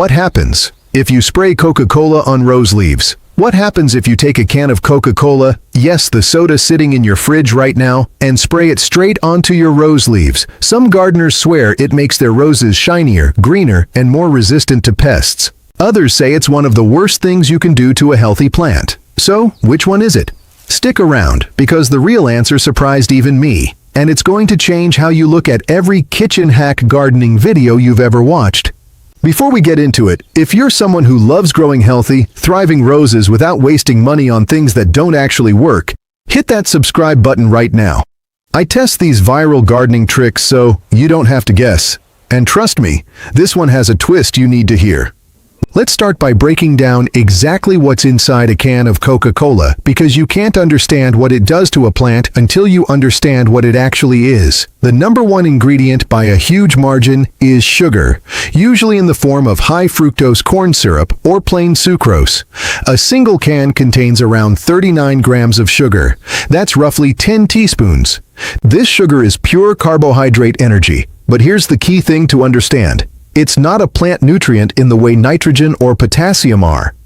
What happens if you spray Coca-Cola on rose leaves? What happens if you take a can of Coca-Cola, yes, the soda sitting in your fridge right now, and spray it straight onto your rose leaves? Some gardeners swear it makes their roses shinier, greener, and more resistant to pests. Others say it's one of the worst things you can do to a healthy plant. So, which one is it? Stick around, because the real answer surprised even me, and it's going to change how you look at every kitchen hack gardening video you've ever watched. Before we get into it, if you're someone who loves growing healthy, thriving roses without wasting money on things that don't actually work, hit that subscribe button right now. I test these viral gardening tricks so you don't have to guess. And trust me, this one has a twist you need to hear. Let's start by breaking down exactly what's inside a can of Coca-Cola, because you can't understand what it does to a plant until you understand what it actually is. The number one ingredient by a huge margin is sugar, usually in the form of high fructose corn syrup or plain sucrose. A single can contains around 39 grams of sugar. That's roughly 10 teaspoons. This sugar is pure carbohydrate energy, but here's the key thing to understand. It's not a plant nutrient in the way nitrogen or potassium are.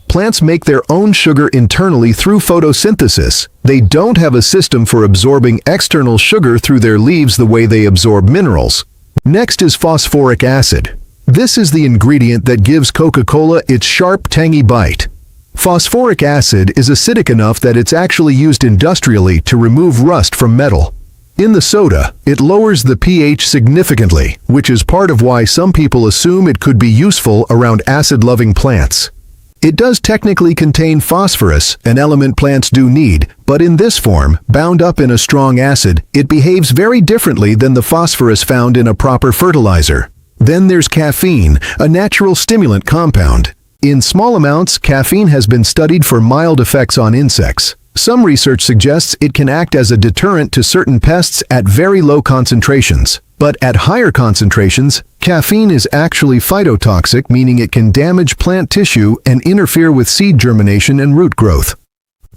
Plants make their own sugar internally through photosynthesis. They don't have a system for absorbing external sugar through their leaves the way they absorb minerals. Next is phosphoric acid. This is the ingredient that gives Coca-Cola its sharp, tangy bite. Phosphoric acid is acidic enough that it's actually used industrially to remove rust from metal. In the soda, it lowers the pH significantly, which is part of why some people assume it could be useful around acid-loving plants. It does technically contain phosphorus, an element plants do need, but in this form, bound up in a strong acid, it behaves very differently than the phosphorus found in a proper fertilizer. Then there's caffeine, a natural stimulant compound. In small amounts, caffeine has been studied for mild effects on insects. Some research suggests it can act as a deterrent to certain pests at very low concentrations. But at higher concentrations, caffeine is actually phytotoxic, meaning it can damage plant tissue and interfere with seed germination and root growth.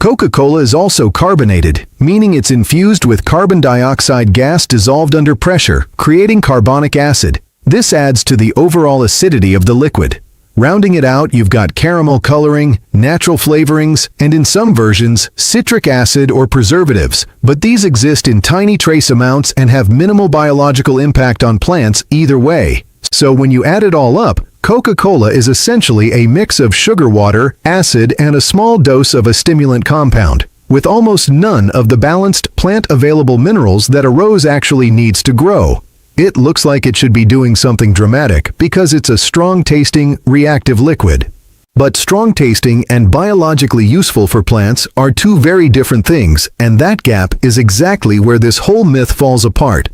Coca-Cola is also carbonated, meaning it's infused with carbon dioxide gas dissolved under pressure, creating carbonic acid. This adds to the overall acidity of the liquid. Rounding it out, you've got caramel coloring, natural flavorings, and in some versions, citric acid or preservatives, but these exist in tiny trace amounts and have minimal biological impact on plants either way. So when you add it all up, Coca-Cola is essentially a mix of sugar water, acid, and a small dose of a stimulant compound, with almost none of the balanced plant-available minerals that a rose actually needs to grow. It looks like it should be doing something dramatic because it's a strong-tasting, reactive liquid. But strong-tasting and biologically useful for plants are two very different things, and that gap is exactly where this whole myth falls apart.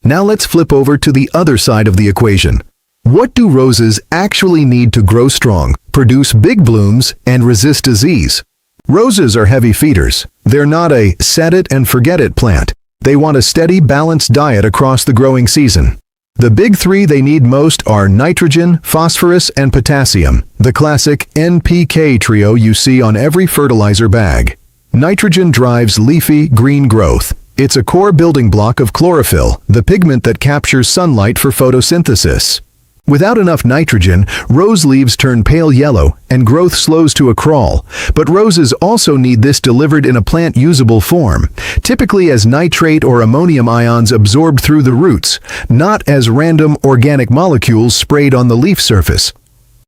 Now let's flip over to the other side of the equation. What do roses actually need to grow strong, produce big blooms, and resist disease? Roses are heavy feeders. They're not a set-it-and-forget-it plant. They want a steady, balanced diet across the growing season. The big three they need most are nitrogen, phosphorus, and potassium, the classic NPK trio you see on every fertilizer bag. Nitrogen drives leafy, green growth. It's a core building block of chlorophyll, the pigment that captures sunlight for photosynthesis. Without enough nitrogen, rose leaves turn pale yellow and growth slows to a crawl, but roses also need this delivered in a plant-usable form, typically as nitrate or ammonium ions absorbed through the roots, not as random organic molecules sprayed on the leaf surface.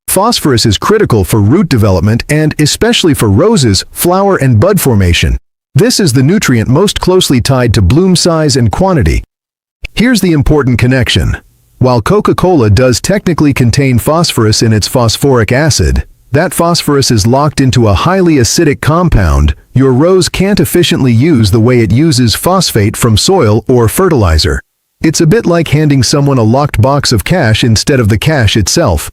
Phosphorus is critical for root development and, especially for roses, flower and bud formation. This is the nutrient most closely tied to bloom size and quantity. Here's the important connection. While Coca-Cola does technically contain phosphorus in its phosphoric acid, that phosphorus is locked into a highly acidic compound your rose can't efficiently use the way it uses phosphate from soil or fertilizer. It's a bit like handing someone a locked box of cash instead of the cash itself.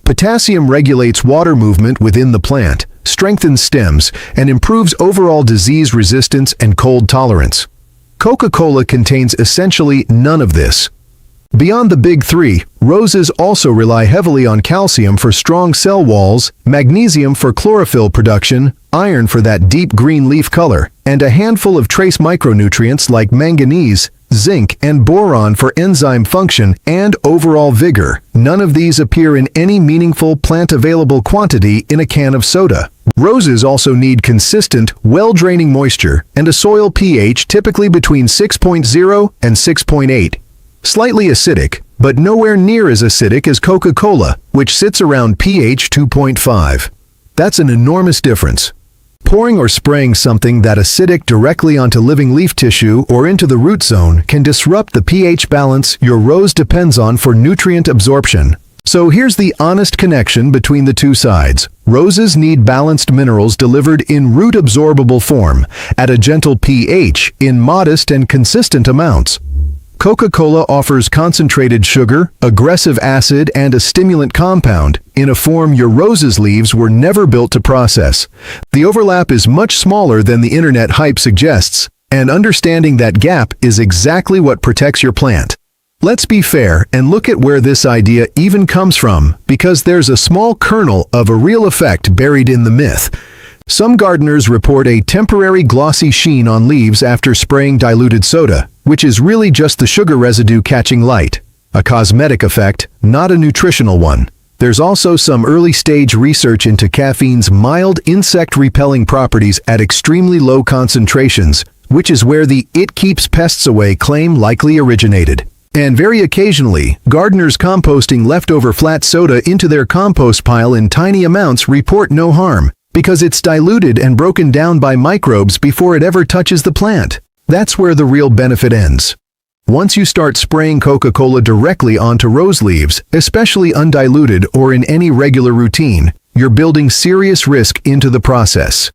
Potassium regulates water movement within the plant, strengthens stems, and improves overall disease resistance and cold tolerance. Coca-Cola contains essentially none of this. Beyond the big three, roses also rely heavily on calcium for strong cell walls, magnesium for chlorophyll production, iron for that deep green leaf color, and a handful of trace micronutrients like manganese, zinc, and boron for enzyme function and overall vigor. None of these appear in any meaningful plant-available quantity in a can of soda. Roses also need consistent, well-draining moisture and a soil pH typically between 6.0 and 6.8. Slightly acidic, but nowhere near as acidic as Coca-Cola, which sits around pH 2.5. That's an enormous difference. Pouring or spraying something that acidic directly onto living leaf tissue or into the root zone can disrupt the pH balance your rose depends on for nutrient absorption. So here's the honest connection between the two sides. Roses need balanced minerals delivered in root-absorbable form, at a gentle pH, in modest and consistent amounts. Coca-Cola offers concentrated sugar, aggressive acid, and a stimulant compound, in a form your rose's leaves were never built to process. The overlap is much smaller than the internet hype suggests, and understanding that gap is exactly what protects your plant. Let's be fair and look at where this idea even comes from, because there's a small kernel of a real effect buried in the myth. Some gardeners report a temporary glossy sheen on leaves after spraying diluted soda, which is really just the sugar residue catching light. A cosmetic effect, not a nutritional one. There's also some early-stage research into caffeine's mild insect-repelling properties at extremely low concentrations, which is where the "it keeps pests away" claim likely originated. And very occasionally, gardeners composting leftover flat soda into their compost pile in tiny amounts report no harm, because it's diluted and broken down by microbes before it ever touches the plant. That's where the real benefit ends. Once you start spraying Coca-Cola directly onto rose leaves, especially undiluted or in any regular routine, you're building serious risk into the process.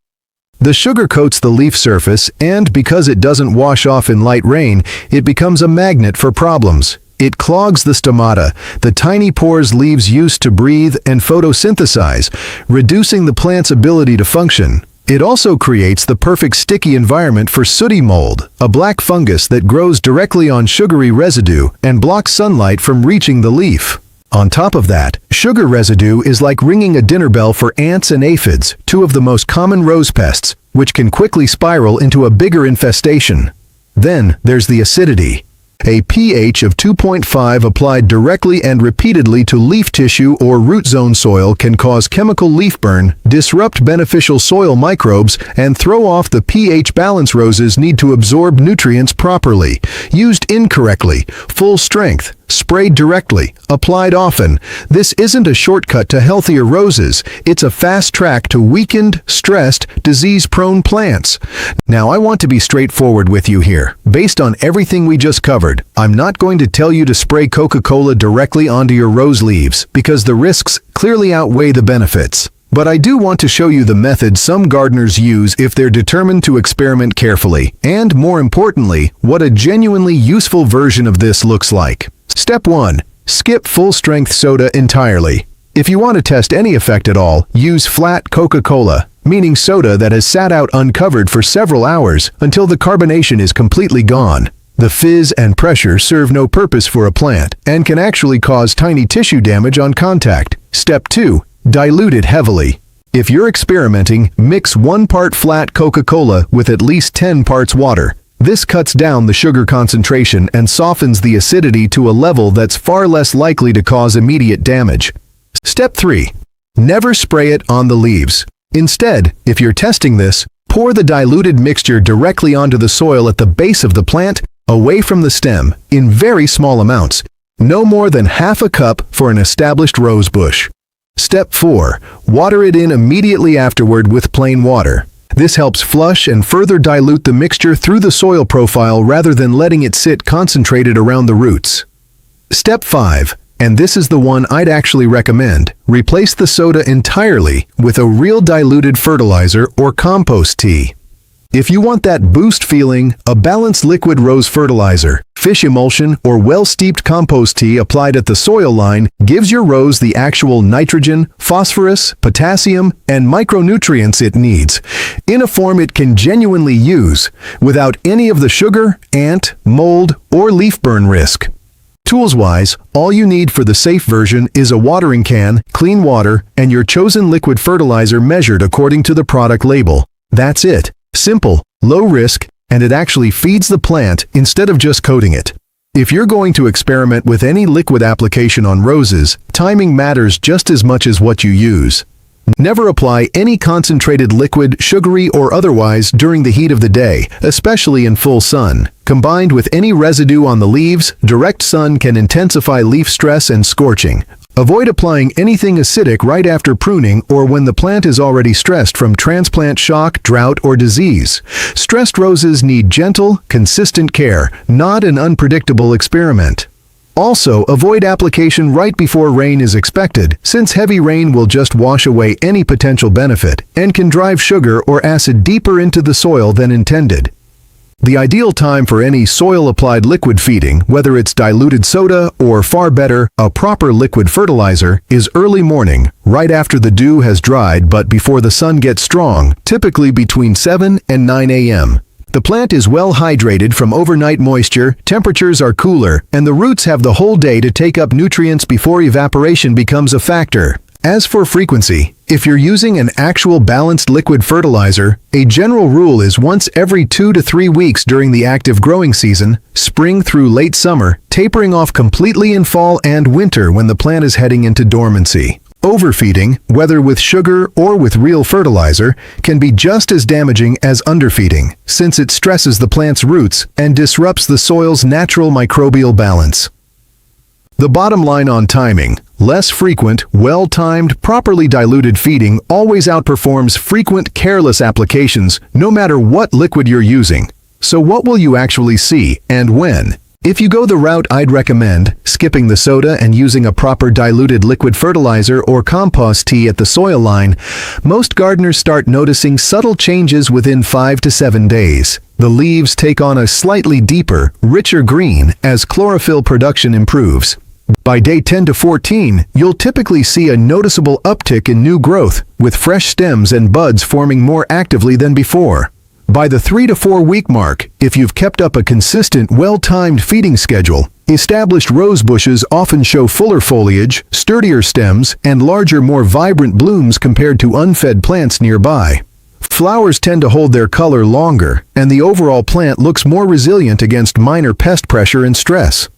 The sugar coats the leaf surface, and because it doesn't wash off in light rain, it becomes a magnet for problems. It clogs the stomata, the tiny pores leaves use to breathe and photosynthesize, reducing the plant's ability to function. It also creates the perfect sticky environment for sooty mold, a black fungus that grows directly on sugary residue and blocks sunlight from reaching the leaf. On top of that, sugar residue is like ringing a dinner bell for ants and aphids, two of the most common rose pests, which can quickly spiral into a bigger infestation. Then there's the acidity. A pH of 2.5 applied directly and repeatedly to leaf tissue or root zone soil can cause chemical leaf burn, disrupt beneficial soil microbes, and throw off the pH balance roses need to absorb nutrients properly. Used incorrectly, full strength, sprayed directly, applied often, this isn't a shortcut to healthier roses, it's a fast track to weakened, stressed, disease-prone plants. Now I want to be straightforward with you here. Based on everything we just covered, I'm not going to tell you to spray Coca-Cola directly onto your rose leaves, because the risks clearly outweigh the benefits. But I do want to show you the method some gardeners use if they're determined to experiment carefully, and more importantly, what a genuinely useful version of this looks like. Step 1. Skip full-strength soda entirely. If you want to test any effect at all, use flat Coca-Cola, meaning soda that has sat out uncovered for several hours until the carbonation is completely gone. The fizz and pressure serve no purpose for a plant and can actually cause tiny tissue damage on contact. Step 2. Dilute it heavily. If you're experimenting, mix 1 part flat Coca-Cola with at least 10 parts water. This cuts down the sugar concentration and softens the acidity to a level that's far less likely to cause immediate damage. Step 3. Never spray it on the leaves. Instead, if you're testing this, pour the diluted mixture directly onto the soil at the base of the plant, away from the stem, in very small amounts, no more than half a cup for an established rose bush. Step 4. Water it in immediately afterward with plain water. This helps flush and further dilute the mixture through the soil profile rather than letting it sit concentrated around the roots. Step 5, and this is the one I'd actually recommend, replace the soda entirely with a real diluted fertilizer or compost tea. If you want that boost feeling, a balanced liquid rose fertilizer, fish emulsion, or well-steeped compost tea applied at the soil line gives your rose the actual nitrogen, phosphorus, potassium, and micronutrients it needs, in a form it can genuinely use, without any of the sugar, ant, mold, or leaf burn risk. Tools-wise, all you need for the safe version is a watering can, clean water, and your chosen liquid fertilizer measured according to the product label. That's it. Simple, low risk, and it actually feeds the plant instead of just coating it. If you're going to experiment with any liquid application on roses, timing matters just as much as what you use. Never apply any concentrated liquid, sugary or otherwise, during the heat of the day, especially in full sun. Combined with any residue on the leaves, direct sun can intensify leaf stress and scorching. Avoid applying anything acidic right after pruning or when the plant is already stressed from transplant shock, drought, or disease. Stressed roses need gentle, consistent care, not an unpredictable experiment. Also, avoid application right before rain is expected, since heavy rain will just wash away any potential benefit and can drive sugar or acid deeper into the soil than intended. The ideal time for any soil-applied liquid feeding, whether it's diluted soda or, far better, a proper liquid fertilizer, is early morning, right after the dew has dried but before the sun gets strong, typically between 7 and 9 a.m. The plant is well hydrated from overnight moisture, temperatures are cooler, and the roots have the whole day to take up nutrients before evaporation becomes a factor. As for frequency, if you're using an actual balanced liquid fertilizer, a general rule is once every 2 to 3 weeks during the active growing season, spring through late summer, tapering off completely in fall and winter when the plant is heading into dormancy. Overfeeding, whether with sugar or with real fertilizer, can be just as damaging as underfeeding, since it stresses the plant's roots and disrupts the soil's natural microbial balance. The bottom line on timing: less frequent, well-timed, properly diluted feeding always outperforms frequent, careless applications, no matter what liquid you're using. So what will you actually see, and when? If you go the route I'd recommend, skipping the soda and using a proper diluted liquid fertilizer or compost tea at the soil line, most gardeners start noticing subtle changes within 5 to 7 days. The leaves take on a slightly deeper, richer green as chlorophyll production improves. By day 10 to 14, you'll typically see a noticeable uptick in new growth, with fresh stems and buds forming more actively than before. By the 3 to 4 week mark, if you've kept up a consistent, well-timed feeding schedule, established rose bushes often show fuller foliage, sturdier stems, and larger, more vibrant blooms compared to unfed plants nearby. Flowers tend to hold their color longer, and the overall plant looks more resilient against minor pest pressure and stress.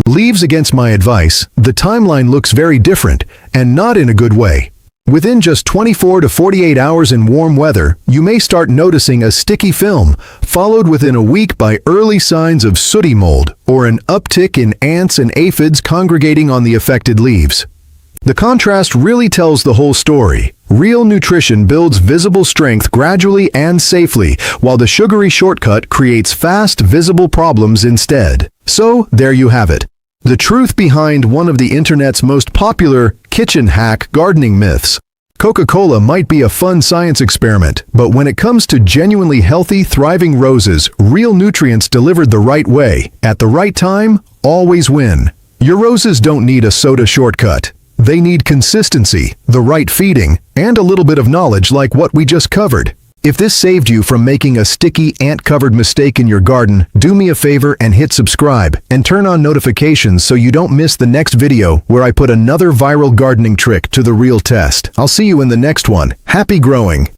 Leaves against my advice, the timeline looks very different, and not in a good way. Within just 24 to 48 hours in warm weather, you may start noticing a sticky film, followed within a week by early signs of sooty mold or an uptick in ants and aphids congregating on the affected leaves. The contrast really tells the whole story. Real nutrition builds visible strength gradually and safely, while the sugary shortcut creates fast, visible problems instead. So, there you have it. The truth behind one of the internet's most popular kitchen hack gardening myths. Coca-Cola might be a fun science experiment, but when it comes to genuinely healthy, thriving roses, real nutrients delivered the right way, at the right time, always win. Your roses don't need a soda shortcut. They need consistency, the right feeding, and a little bit of knowledge like what we just covered. If this saved you from making a sticky, ant-covered mistake in your garden, do me a favor and hit subscribe, and turn on notifications so you don't miss the next video where I put another viral gardening trick to the real test. I'll see you in the next one. Happy growing!